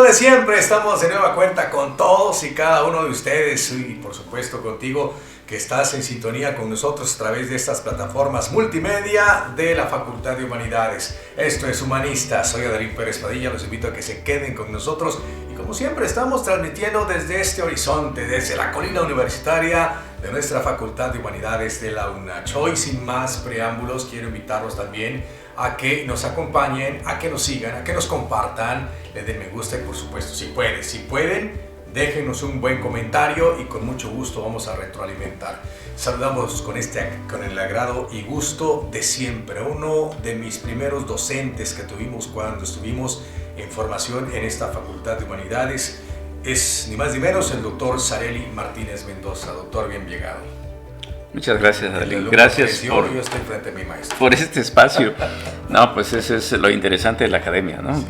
de siempre, estamos de nueva cuenta con todos y cada uno de ustedes y por supuesto contigo que estás en sintonía con nosotros a través de estas plataformas multimedia de la Facultad de Humanidades. Esto es Humanistas, soy Adalín Pérez Padilla, los invito a que se queden con nosotros y como siempre estamos transmitiendo desde este horizonte, desde la colina universitaria de nuestra Facultad de Humanidades de la UNACH. Hoy sin más preámbulos quiero invitarlos también a que nos acompañen, a que nos sigan, a que nos compartan, les den me gusta y por supuesto si pueden, déjenos un buen comentario y con mucho gusto vamos a retroalimentar. Saludamos con el agrado y gusto de siempre, uno de mis primeros docentes que tuvimos cuando estuvimos en formación en esta Facultad de Humanidades, es ni más ni menos el doctor Sareli Martínez Mendoza. Doctor, bien llegado. Muchas gracias, Adalín. Gracias yo estoy frente a mi maestro. Por este espacio. No, pues eso es lo interesante de la academia, ¿no? Sí.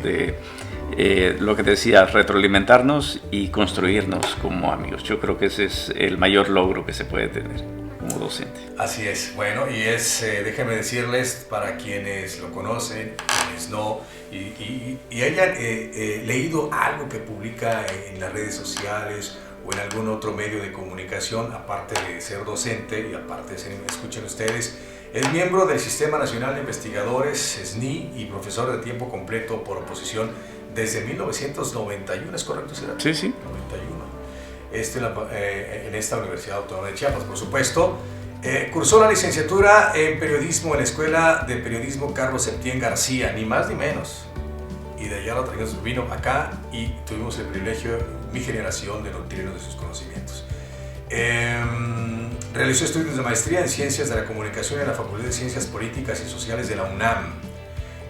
De lo que decía, retroalimentarnos y construirnos como amigos. Yo creo que ese es el mayor logro que se puede tener como docente. Así es. Bueno, y déjenme decirles, para quienes lo conocen, quienes no, y hayan leído algo que publica en las redes sociales o en algún otro medio de comunicación, aparte de ser docente y aparte de ser, escuchen ustedes, es miembro del Sistema Nacional de Investigadores, SNI, y profesor de tiempo completo por oposición desde 1991, ¿es correcto? Sí, sí. 91. En esta Universidad Autónoma de Chiapas, por supuesto. Cursó la licenciatura en periodismo en la Escuela de Periodismo Carlos Septién García, ni más ni menos. Y de allá vino acá y tuvimos el privilegio, mi generación, de nutrirnos de sus conocimientos. Realizó estudios de maestría en Ciencias de la Comunicación en la Facultad de Ciencias Políticas y Sociales de la UNAM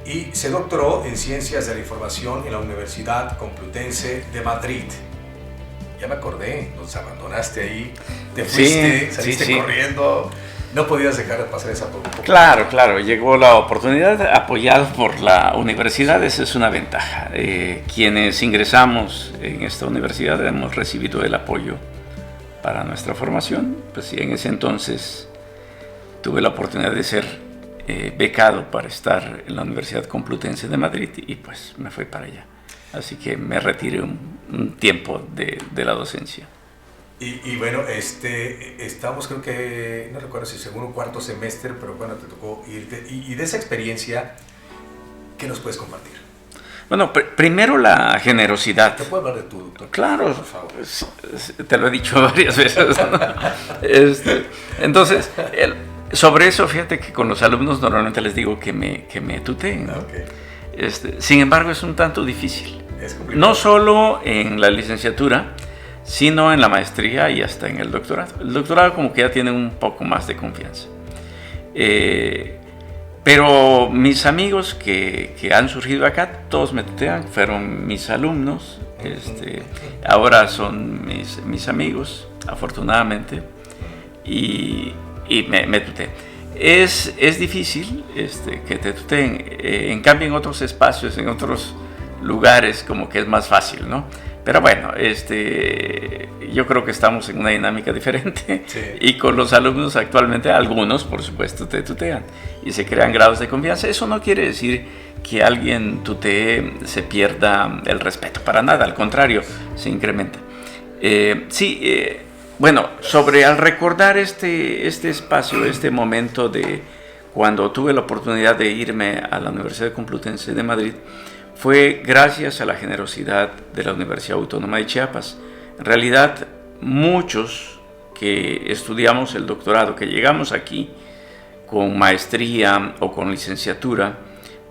y se doctoró en Ciencias de la Información en la Universidad Complutense de Madrid. Ya me acordé, nos abandonaste ahí, te fuiste, saliste corriendo. No podías dejar de pasar esa por un poco. Claro, llegó la oportunidad, apoyado por la universidad, esa es una ventaja. Quienes ingresamos en esta universidad hemos recibido el apoyo para nuestra formación, pues sí, en ese entonces tuve la oportunidad de ser becado para estar en la Universidad Complutense de Madrid y pues me fui para allá. Así que me retiré un tiempo de la docencia. Y bueno, estamos, creo que, no recuerdo si segundo o cuarto semestre, pero bueno, te tocó irte. Y de esa experiencia, ¿qué nos puedes compartir? Bueno, primero la generosidad. ¿Te puedo hablar de tu doctor? Claro, por favor. Te lo he dicho varias veces, ¿no? Entonces, sobre eso, fíjate que con los alumnos normalmente les digo que me tuteen. Okay. Sin embargo, es un tanto difícil. Es complicado. No solo en la licenciatura, sino en la maestría y hasta en el doctorado. El doctorado como que ya tiene un poco más de confianza. Pero mis amigos que han surgido acá, todos me tutean, fueron mis alumnos, ahora son mis amigos, afortunadamente, y me tutean. Es difícil que te tuteen, en cambio en otros espacios, en otros lugares, como que es más fácil, ¿no? Pero bueno, yo creo que estamos en una dinámica diferente. Sí. Y con los alumnos actualmente, algunos por supuesto te tutean y se crean grados de confianza. Eso no quiere decir que alguien tutee se pierda el respeto, para nada, al contrario, se incrementa. Bueno, al recordar este espacio, este momento de cuando tuve la oportunidad de irme a la Universidad Complutense de Madrid, fue gracias a la generosidad de la Universidad Autónoma de Chiapas. En realidad, muchos que estudiamos el doctorado, que llegamos aquí con maestría o con licenciatura,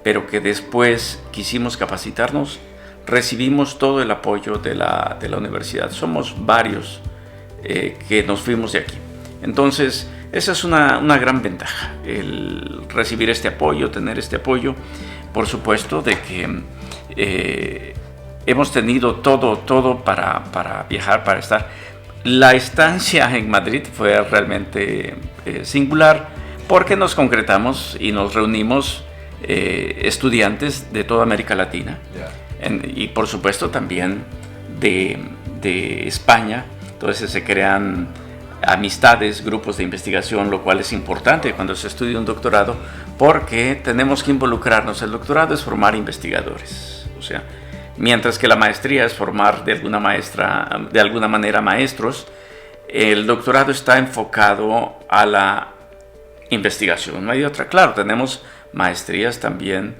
pero que después quisimos capacitarnos, recibimos todo el apoyo de la universidad. Somos varios que nos fuimos de aquí. Entonces, esa es una gran ventaja, el recibir este apoyo, tener este apoyo. Por supuesto, de que hemos tenido todo para viajar, para estar. La estancia en Madrid fue realmente singular porque nos concretamos y nos reunimos estudiantes de toda América Latina. Y por supuesto también de España. Entonces se crean amistades, grupos de investigación, lo cual es importante cuando se estudia un doctorado porque tenemos que involucrarnos. El doctorado es formar investigadores, o sea, mientras que la maestría es formar de alguna manera maestros, el doctorado está enfocado a la investigación. No hay otra. Claro, tenemos maestrías también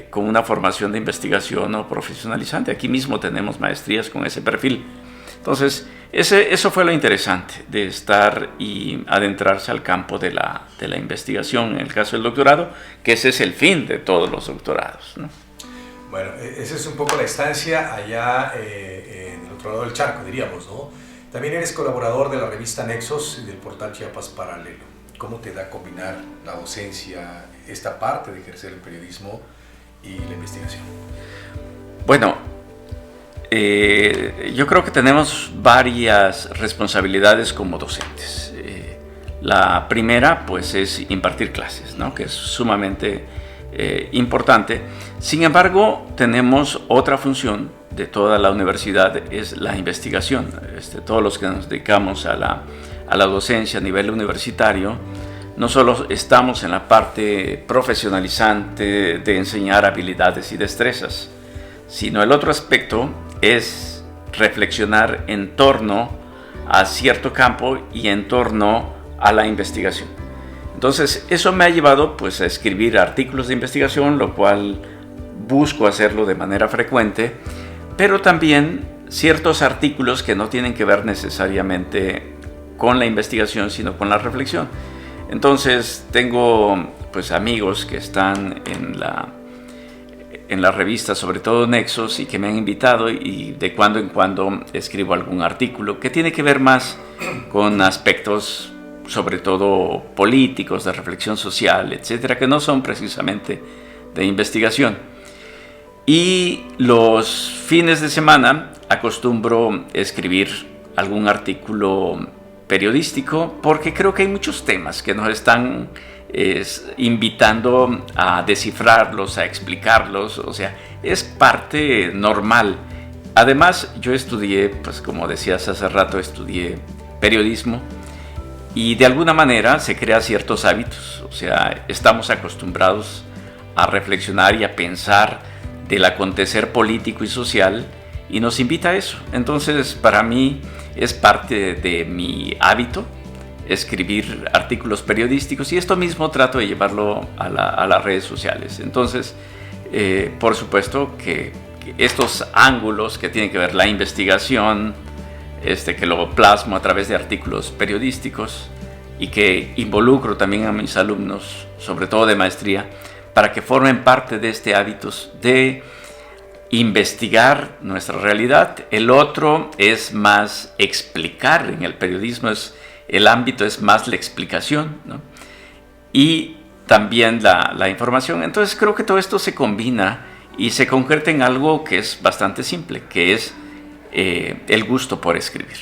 con una formación de investigación o profesionalizante. Aquí mismo tenemos maestrías con ese perfil. Entonces, eso fue lo interesante de estar y adentrarse al campo de la investigación en el caso del doctorado, que ese es el fin de todos los doctorados, ¿no? Bueno, esa es un poco la estancia allá en el otro lado del charco, diríamos, ¿no? También eres colaborador de la revista Nexos y del portal Chiapas Paralelo. ¿Cómo te da combinar la docencia, esta parte de ejercer el periodismo y la investigación? Bueno, yo creo que tenemos varias responsabilidades como docentes. La primera, pues, es impartir clases, ¿no? Que es sumamente importante. Sin embargo, tenemos otra función de toda la universidad, es la investigación. Todos los que nos dedicamos a la docencia a nivel universitario, no solo estamos en la parte profesionalizante de enseñar habilidades y destrezas, sino el otro aspecto es reflexionar en torno a cierto campo y en torno a la investigación. Entonces, eso me ha llevado, pues, a escribir artículos de investigación, lo cual busco hacerlo de manera frecuente, pero también ciertos artículos que no tienen que ver necesariamente con la investigación, sino con la reflexión. Entonces, tengo, pues, amigos que están en la revista, sobre todo Nexos, y que me han invitado, y de cuando en cuando escribo algún artículo que tiene que ver más con aspectos sobre todo políticos, de reflexión social, etcétera, que no son precisamente de investigación. Y los fines de semana acostumbro escribir algún artículo periodístico, porque creo que hay muchos temas que nos están invitando a descifrarlos, a explicarlos. O sea, es parte normal. Además, yo estudié, pues, como decías hace rato, estudié periodismo, y de alguna manera se crean ciertos hábitos. O sea, estamos acostumbrados a reflexionar y a pensar del acontecer político y social, y nos invita a eso. Entonces, para mí es parte de mi hábito escribir artículos periodísticos, y esto mismo trato de llevarlo a las redes sociales. Entonces, por supuesto que estos ángulos que tienen que ver la investigación, que lo plasmo a través de artículos periodísticos, y que involucro también a mis alumnos, sobre todo de maestría, para que formen parte de este hábito de investigar nuestra realidad. El otro es más explicar. En el periodismo el ámbito es más la explicación, ¿no? Y también la información. Entonces creo que todo esto se combina y se concreta en algo que es bastante simple, que es el gusto por escribir.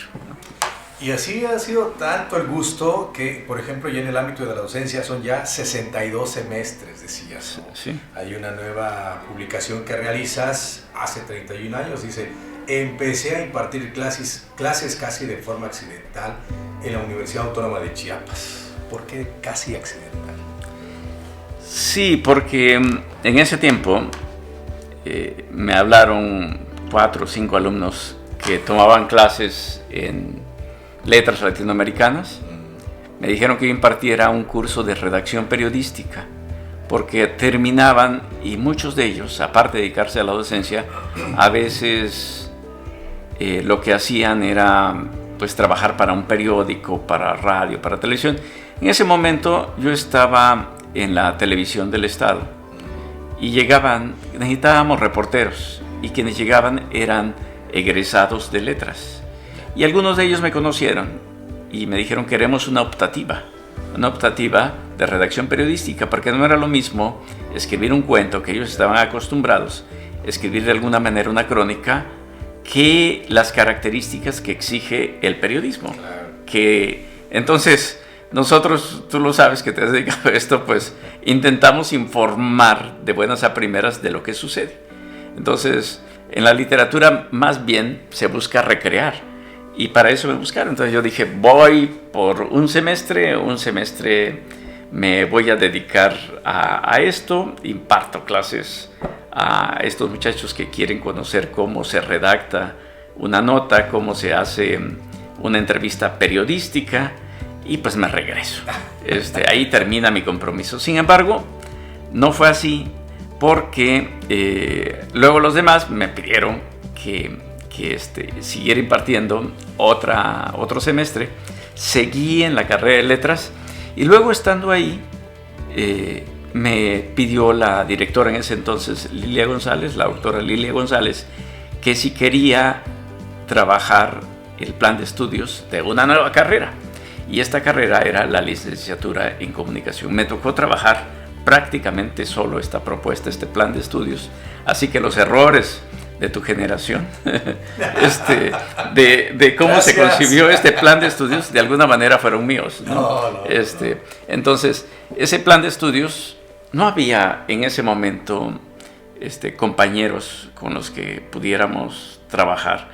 Y así ha sido tanto el gusto que, por ejemplo, ya en el ámbito de la docencia son ya 62 semestres, decías, ¿no? Sí. Hay una nueva publicación que realizas hace 31 años, dice: empecé a impartir clases casi de forma accidental en la Universidad Autónoma de Chiapas. ¿Por qué casi accidental? Sí, porque en ese tiempo me hablaron 4 o 5 alumnos que tomaban clases en letras latinoamericanas. Me dijeron que yo impartiera un curso de redacción periodística, porque terminaban, y muchos de ellos, aparte de dedicarse a la docencia, a veces lo que hacían era, pues, trabajar para un periódico, para radio, para televisión. En ese momento yo estaba en la televisión del Estado y necesitábamos reporteros, y quienes llegaban eran egresados de letras. Y algunos de ellos me conocieron y me dijeron: queremos una optativa de redacción periodística, porque no era lo mismo escribir un cuento, que ellos estaban acostumbrados, escribir de alguna manera una crónica, que las características que exige el periodismo. Entonces, nosotros, tú lo sabes que te has dedicado a esto, pues intentamos informar de buenas a primeras de lo que sucede. Entonces, en la literatura más bien se busca recrear, y para eso me buscaron. Entonces yo dije: voy por un semestre me voy a dedicar a esto. Imparto clases a estos muchachos que quieren conocer cómo se redacta una nota, cómo se hace una entrevista periodística, y pues me regreso. Ahí termina mi compromiso. Sin embargo, no fue así, porque luego los demás me pidieron que siguiera impartiendo otro semestre. Seguí en la carrera de letras, y luego, estando ahí, me pidió la directora en ese entonces, Lilia González, la doctora Lilia González, que si quería trabajar el plan de estudios de una nueva carrera. Y esta carrera era la licenciatura en comunicación. Me tocó trabajar prácticamente solo esta propuesta, este plan de estudios. Así que los errores de tu generación, de cómo Gracias. se concibió este plan de estudios, de alguna manera fueron míos, ¿no? No. Entonces, ese plan de estudios, no había en ese momento compañeros con los que pudiéramos trabajar.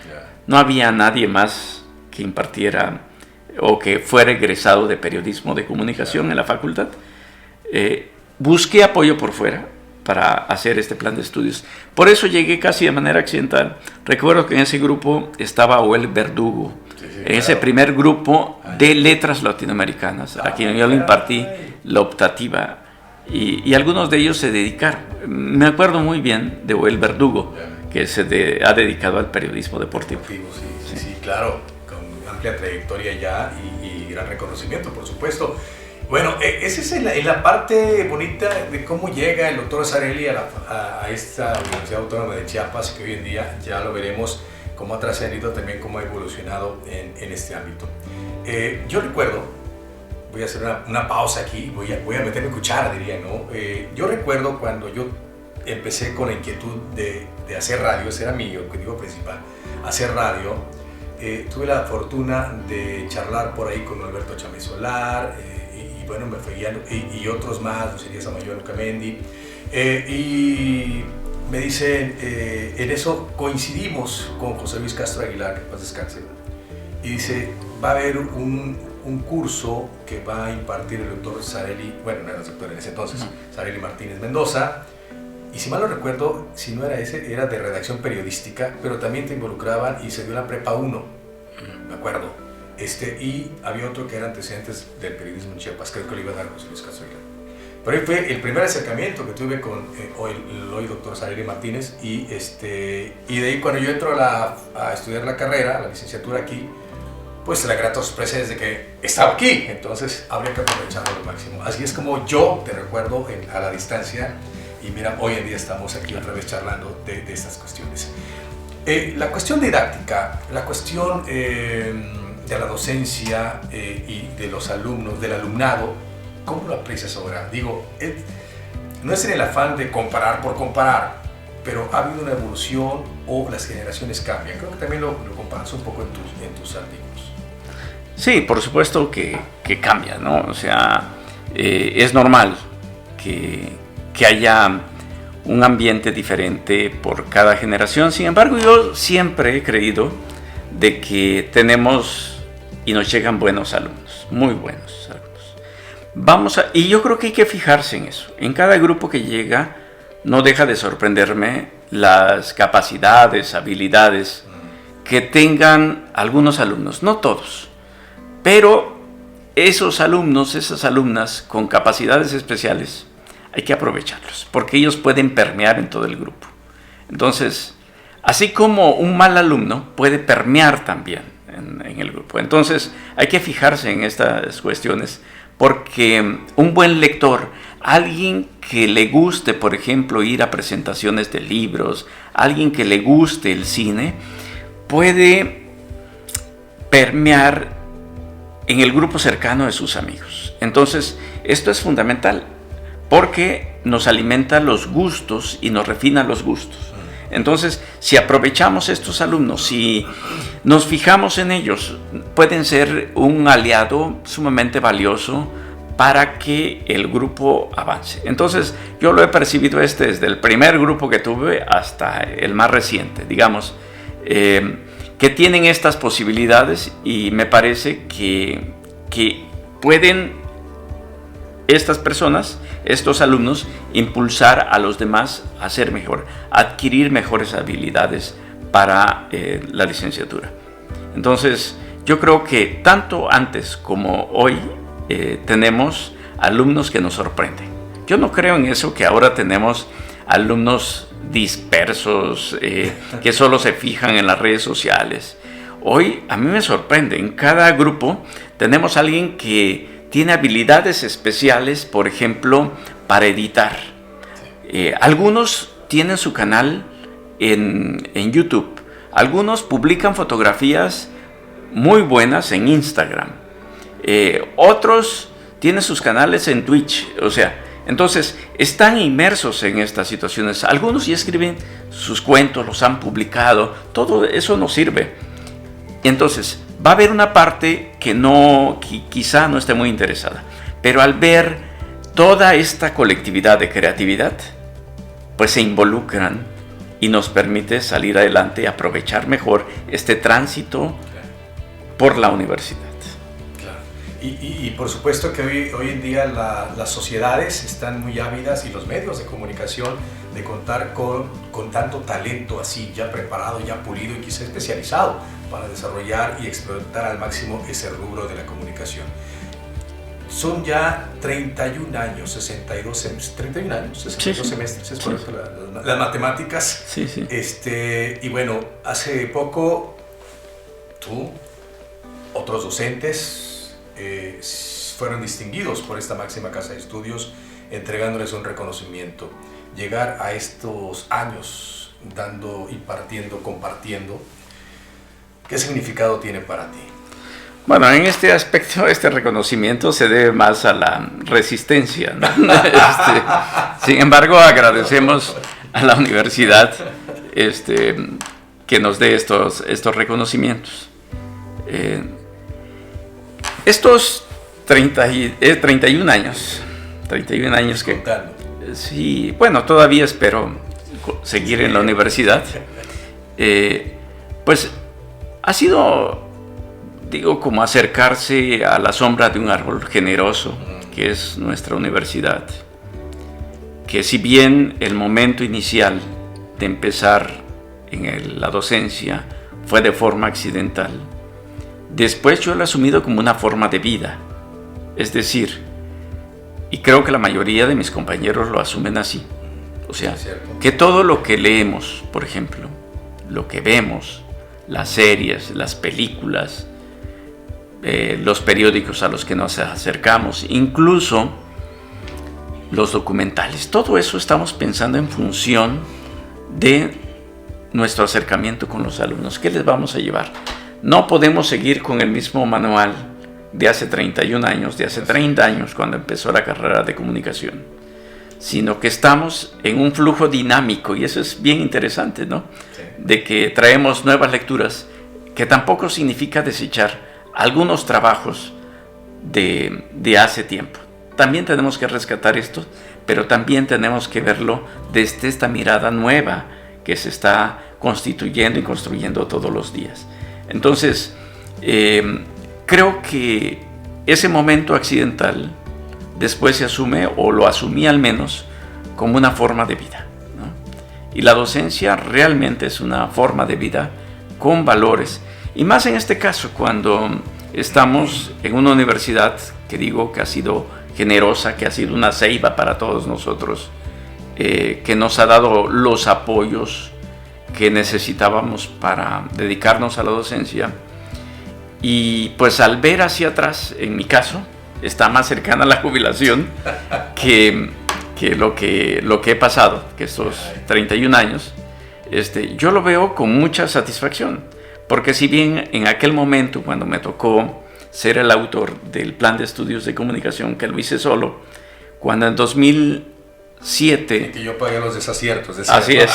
No había nadie más que impartiera o que fuera egresado de periodismo de comunicación en la facultad. Busqué apoyo por fuera para hacer este plan de estudios. Por eso llegué casi de manera accidental. Recuerdo que en ese grupo estaba Oel Verdugo, en ese primer grupo de letras latinoamericanas, a quien yo le impartí la optativa, y algunos de ellos se dedicaron. Me acuerdo muy bien de Oel Verdugo, que se ha dedicado al periodismo deportivo. Sí, claro, con amplia trayectoria ya y gran reconocimiento, por supuesto. Bueno, esa es la parte bonita de cómo llega el doctor Sarelli a esta Universidad Autónoma de Chiapas, que hoy en día ya lo veremos cómo ha trascendido, también cómo ha evolucionado en este ámbito. Yo recuerdo, voy a hacer una pausa aquí, voy a meter mi cuchara, diría, ¿no? Yo recuerdo cuando yo empecé con la inquietud de hacer radio, ese era mi objetivo principal, hacer radio. Tuve la fortuna de charlar por ahí con Alberto Chávez Solar, y bueno, me fue guiando, y otros más, José Díaz Amayo Lucamendi, y me dicen, en eso coincidimos con José Luis Castro Aguilar, que paz descanse, y dice, va a haber un curso que va a impartir el doctor Sarelli, bueno, no era el doctor en ese entonces, Sarelli Martínez Mendoza, y si mal no recuerdo, si no era ese, era de redacción periodística, pero también te involucraban, y se dio la Prepa 1, me acuerdo. Y había otro que era antecedentes del periodismo en Chiapas, creo que lo iba a dar José Luis Castro Aguilar. Pero ahí fue el primer acercamiento que tuve con el hoy doctor Sarelli Martínez, y de ahí cuando yo entro a estudiar la carrera, la licenciatura aquí, pues la grata sorpresa es de que estaba aquí, entonces habría que aprovecharlo al máximo. Así es como yo te recuerdo a la distancia, y mira, hoy en día estamos aquí otra vez charlando de estas cuestiones. La cuestión didáctica, la cuestión de la docencia y de los alumnos, del alumnado, ¿cómo lo aprecias ahora? Digo, no es en el afán de comparar por comparar, pero ha habido una evolución o las generaciones cambian. Creo que también lo comparas un poco en tus artículos. Sí, por supuesto que cambia, ¿no? O sea, es normal que haya un ambiente diferente por cada generación. Sin embargo, yo siempre he creído de que tenemos y nos llegan buenos alumnos, muy buenos alumnos. Y yo creo que hay que fijarse en eso. En cada grupo que llega, no deja de sorprenderme las capacidades, habilidades que tengan algunos alumnos, no todos, pero esos alumnos, esas alumnas con capacidades especiales, hay que aprovecharlos, porque ellos pueden permear en todo el grupo. Entonces, así como un mal alumno puede permear también en el grupo. Entonces, hay que fijarse en estas cuestiones, porque un buen lector, alguien que le guste, por ejemplo, ir a presentaciones de libros, alguien que le guste el cine, puede permear en el grupo cercano de sus amigos. Entonces, esto es fundamental, porque nos alimenta los gustos y nos refina los gustos. Entonces, si aprovechamos estos alumnos, si nos fijamos en ellos, pueden ser un aliado sumamente valioso para que el grupo avance. Entonces, yo lo he percibido desde el primer grupo que tuve hasta el más reciente, digamos, que tienen estas posibilidades, y me parece que pueden estas personas, estos alumnos, impulsar a los demás a ser mejor, a adquirir mejores habilidades para la licenciatura. Entonces, yo creo que tanto antes como hoy tenemos alumnos que nos sorprenden. Yo no creo en eso que ahora tenemos alumnos dispersos, que solo se fijan en las redes sociales. Hoy a mí me sorprende, en cada grupo tenemos a alguien que tiene habilidades especiales, por ejemplo, para editar. Algunos tienen su canal en YouTube, algunos publican fotografías muy buenas en Instagram, otros tienen sus canales en Twitch, o sea, entonces están inmersos en estas situaciones. Algunos ya escriben sus cuentos, los han publicado, todo eso nos sirve. Entonces va a haber una parte que quizá no esté muy interesada, pero al ver toda esta colectividad de creatividad, pues se involucran y nos permite salir adelante y aprovechar mejor este tránsito por la universidad. Y por supuesto que hoy en día las sociedades están muy ávidas, y los medios de comunicación, de contar con tanto talento así, ya preparado, ya pulido y quizá especializado para desarrollar y explotar al máximo ese rubro de la comunicación. Son ya 31 años, 62 semestres, ¿es correcto? Las matemáticas. Sí, sí. Y bueno, hace poco tú, otros docentes, fueron distinguidos por esta máxima casa de estudios, entregándoles un reconocimiento. Llegar a estos años dando, impartiendo, compartiendo, ¿qué significado tiene para ti? Bueno, en este aspecto, este reconocimiento se debe más a la resistencia, ¿no? Sin embargo, agradecemos a la universidad que nos dé estos reconocimientos. Estos 31 años que... Contando. Sí, bueno, todavía espero seguir en la universidad. Pues ha sido, digo, como acercarse a la sombra de un árbol generoso, que es nuestra universidad. Que si bien el momento inicial de empezar en la docencia fue de forma accidental, después yo lo he asumido como una forma de vida. Es decir, y creo que la mayoría de mis compañeros lo asumen así. O sea, que todo lo que leemos, por ejemplo, lo que vemos, las series, las películas, los periódicos a los que nos acercamos, incluso los documentales, todo eso estamos pensando en función de nuestro acercamiento con los alumnos. ¿Qué les vamos a llevar? No podemos seguir con el mismo manual de hace 31 años, de hace 30 años cuando empezó la carrera de comunicación, sino que estamos en un flujo dinámico, y eso es bien interesante, ¿no? Sí. De que traemos nuevas lecturas, que tampoco significa desechar algunos trabajos de hace tiempo. También tenemos que rescatar esto, pero también tenemos que verlo desde esta mirada nueva que se está constituyendo y construyendo todos los días. Entonces, creo que ese momento accidental después se asume, o lo asumí al menos, como una forma de vida, ¿no? Y la docencia realmente es una forma de vida con valores, y más en este caso cuando estamos en una universidad que digo que ha sido generosa, que ha sido una ceiba para todos nosotros, que nos ha dado los apoyos que necesitábamos para dedicarnos a la docencia. Y pues al ver hacia atrás, en mi caso, está más cercana a la jubilación que lo que he pasado, que estos 31 años, yo lo veo con mucha satisfacción, porque si bien en aquel momento, cuando me tocó ser el autor del plan de estudios de comunicación, que lo hice solo, cuando en 2007... Que yo pagué los desaciertos. Así es.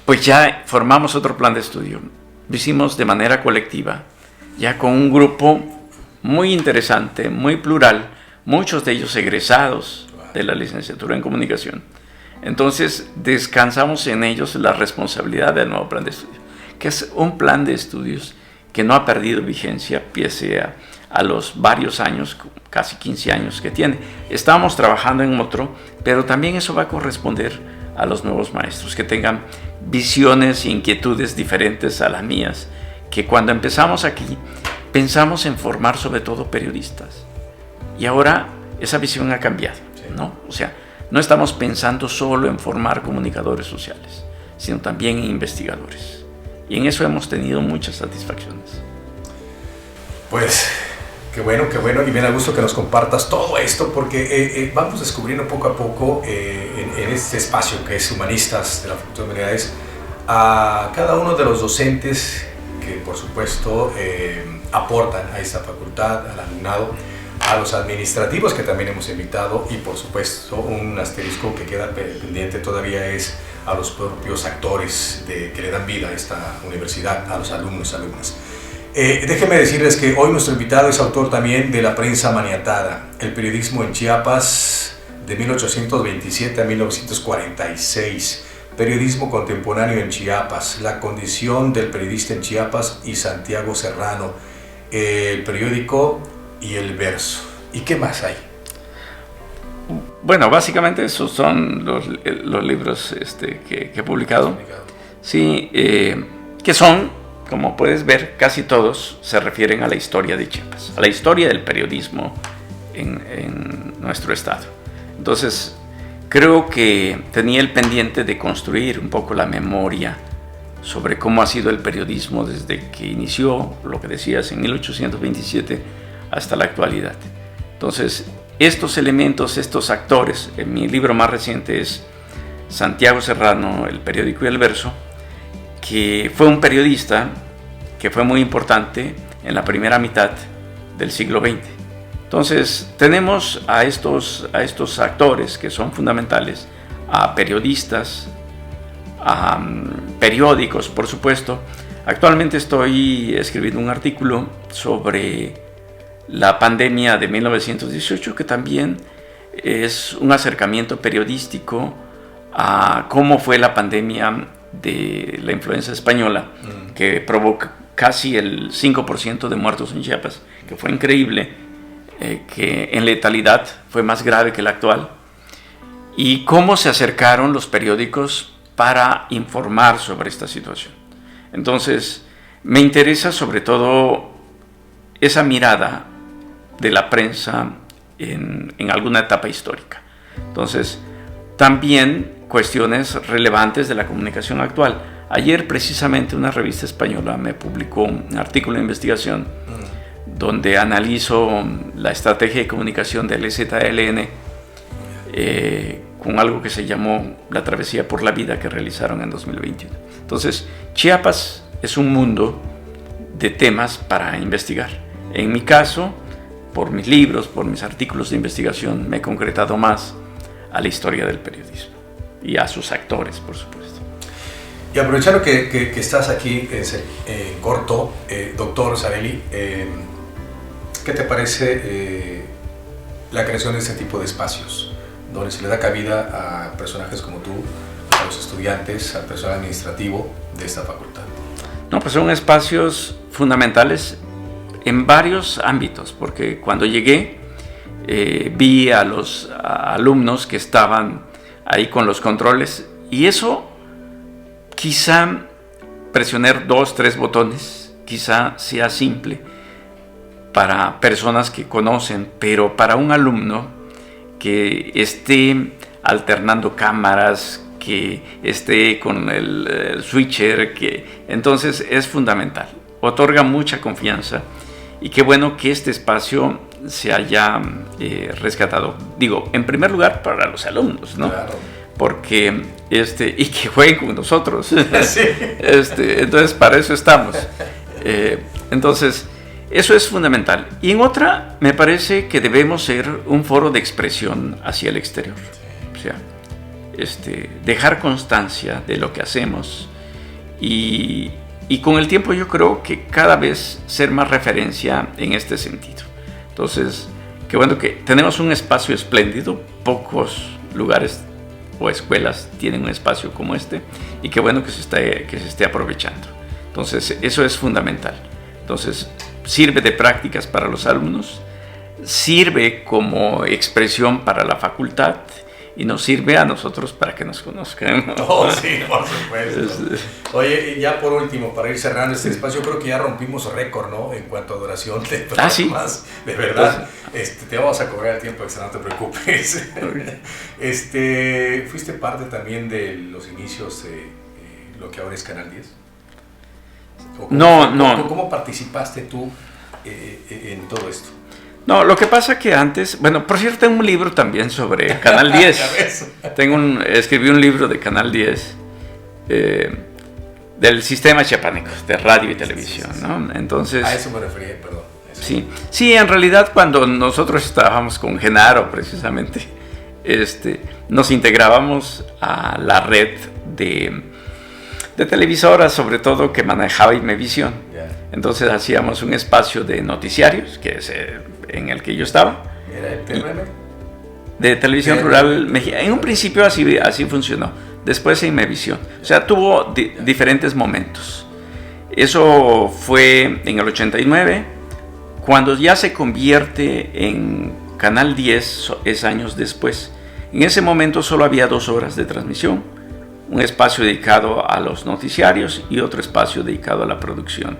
Pues ya formamos otro plan de estudio. Lo hicimos de manera colectiva, ya con un grupo muy interesante, muy plural, muchos de ellos egresados de la licenciatura en comunicación. Entonces descansamos en ellos la responsabilidad del nuevo plan de estudio, que es un plan de estudios que no ha perdido vigencia pese a los varios años, casi 15 años que tiene. Estábamos trabajando en otro, pero también eso va a corresponder a los nuevos maestros, que tengan visiones e inquietudes diferentes a las mías, que cuando empezamos aquí pensamos en formar sobre todo periodistas, y ahora esa visión ha cambiado, ¿no? O sea, no estamos pensando solo en formar comunicadores sociales, sino también en investigadores, y en eso hemos tenido muchas satisfacciones. Pues qué bueno, y me da gusto que nos compartas todo esto, porque vamos descubriendo poco a poco en este espacio que es Humanistas de la Facultad de Humanidades a cada uno de los docentes que por supuesto aportan a esta facultad, al alumnado, a los administrativos que también hemos invitado, y por supuesto un asterisco que queda pendiente todavía es a los propios actores que le dan vida a esta universidad, a los alumnos y alumnas. Déjenme decirles que hoy nuestro invitado es autor también de La prensa maniatada, el periodismo en Chiapas de 1827 a 1946, periodismo contemporáneo en Chiapas, la condición del periodista en Chiapas y Santiago Serrano, el periódico y el verso. ¿Y qué más hay? Bueno, básicamente esos son los libros que he publicado. Sí, que son, como puedes ver, casi todos se refieren a la historia de Chiapas, a la historia del periodismo en nuestro estado. Entonces, creo que tenía el pendiente de construir un poco la memoria sobre cómo ha sido el periodismo desde que inició, lo que decías, en 1827 hasta la actualidad. Entonces, estos elementos, estos actores, en mi libro más reciente es Santiago Serrano, el periódico y el verso, que fue un periodista que fue muy importante en la primera mitad del siglo XX. Entonces, tenemos a estos actores que son fundamentales, a periodistas, a periódicos, por supuesto. Actualmente estoy escribiendo un artículo sobre la pandemia de 1918, que también es un acercamiento periodístico a cómo fue la pandemia de la influenza española, que provocó casi el 5% de muertos en Chiapas, que fue increíble, que en letalidad fue más grave que la actual, y cómo se acercaron los periódicos para informar sobre esta situación. Entonces, me interesa sobre todo esa mirada de la prensa en alguna etapa histórica. Entonces, también cuestiones relevantes de la comunicación actual. Ayer precisamente una revista española me publicó un artículo de investigación donde analizo la estrategia de comunicación del EZLN con algo que se llamó La Travesía por la Vida, que realizaron en 2021. Entonces, Chiapas es un mundo de temas para investigar. En mi caso, por mis libros, por mis artículos de investigación, me he concretado más a la historia del periodismo y a sus actores, por supuesto. Y aprovechando que estás aquí en corto, doctor Sarelli, ¿qué te parece la creación de este tipo de espacios, donde se le da cabida a personajes como tú, a los estudiantes, al personal administrativo de esta facultad? No, pues son espacios fundamentales en varios ámbitos, porque cuando llegué vi a los alumnos que estaban ahí con los controles, y eso quizá presionar 2, 3 botones quizá sea simple para personas que conocen, pero para un alumno que esté alternando cámaras, que esté con el switcher, entonces es fundamental, otorga mucha confianza. Y qué bueno que este espacio se haya rescatado. Digo, en primer lugar para los alumnos, ¿no? Claro. Porque y que jueguen con nosotros. Sí. Entonces para eso estamos. Entonces eso es fundamental. Y en otra, me parece que debemos ser un foro de expresión hacia el exterior. O sea, dejar constancia de lo que hacemos y con el tiempo yo creo que cada vez ser más referencia en este sentido. Entonces, qué bueno que tenemos un espacio espléndido, pocos lugares o escuelas tienen un espacio como este, y qué bueno que se esté aprovechando. Entonces, eso es fundamental. Entonces, sirve de prácticas para los alumnos, sirve como expresión para la facultad y nos sirve a nosotros para que nos conozcan. Oh, sí, por supuesto. Oye, y ya por último, para ir cerrando este espacio, creo que ya rompimos récord, ¿no? En cuanto a duración de programas. ¿Sí? De verdad, te vamos a cobrar el tiempo extra, no te preocupes. ¿Fuiste parte también de los inicios de lo que ahora es Canal 10? No. ¿Cómo participaste tú en todo esto? No, lo que pasa que antes, bueno, por cierto, tengo un libro también sobre Canal 10. Escribí un libro de Canal 10, del sistema chiapaneco, de radio y televisión, ¿no? Entonces, a eso me refería, perdón. Sí, en realidad cuando nosotros trabajamos con Genaro, precisamente, nos integrábamos a la red de televisoras, sobre todo, que manejaba Imevisión. Yeah. Entonces hacíamos un espacio de noticiarios, que es en el que yo estaba. ¿Era el TRM? De Televisión Rural Mexicana. En un principio así funcionó. Después Imevisión. O sea, tuvo diferentes momentos. Eso fue en el 89. Cuando ya se convierte en Canal 10, es años después. En ese momento solo había 2 horas de transmisión. Un espacio dedicado a los noticiarios y otro espacio dedicado a la producción.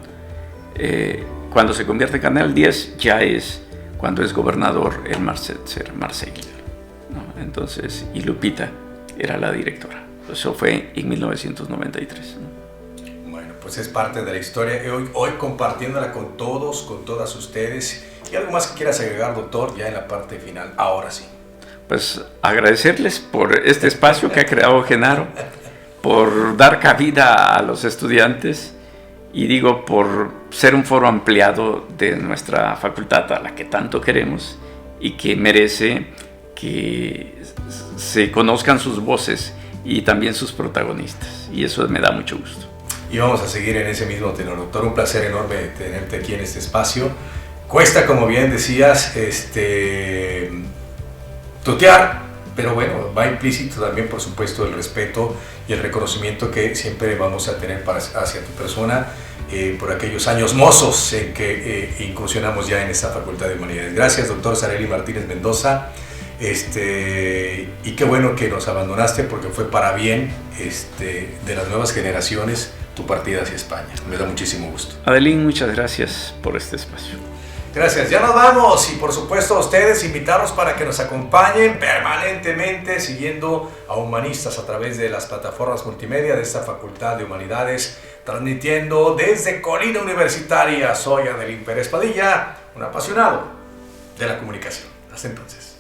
Cuando se convierte en Canal 10 ya es cuando es gobernador el Marcel, ¿no? Entonces, y Lupita era la directora. Eso fue en 1993, ¿no? Bueno, pues es parte de la historia. Hoy compartiéndola con todos, con todas ustedes. ¿Y algo más que quieras agregar, doctor, ya en la parte final? Ahora sí. Pues agradecerles por este espacio que ha creado Genaro, por dar cabida a los estudiantes y digo por ser un foro ampliado de nuestra facultad a la que tanto queremos y que merece que se conozcan sus voces y también sus protagonistas, y eso me da mucho gusto. Y vamos a seguir en ese mismo tenor, doctor. Un placer enorme tenerte aquí en este espacio. Cuesta, como bien decías, tutear, pero bueno, va implícito también, por supuesto, el respeto y el reconocimiento que siempre vamos a tener hacia tu persona por aquellos años mozos en que incursionamos ya en esta Facultad de Humanidades. Gracias, doctor Sareli Martínez Mendoza. Y qué bueno que nos abandonaste, porque fue para bien de las nuevas generaciones tu partida hacia España. Me da muchísimo gusto. Adelín, muchas gracias por este espacio. Gracias, ya nos vamos y por supuesto a ustedes invitarlos para que nos acompañen permanentemente siguiendo a humanistas a través de las plataformas multimedia de esta Facultad de Humanidades, transmitiendo desde Colina Universitaria. Soy Adelín Pérez Padilla, un apasionado de la comunicación. Hasta entonces.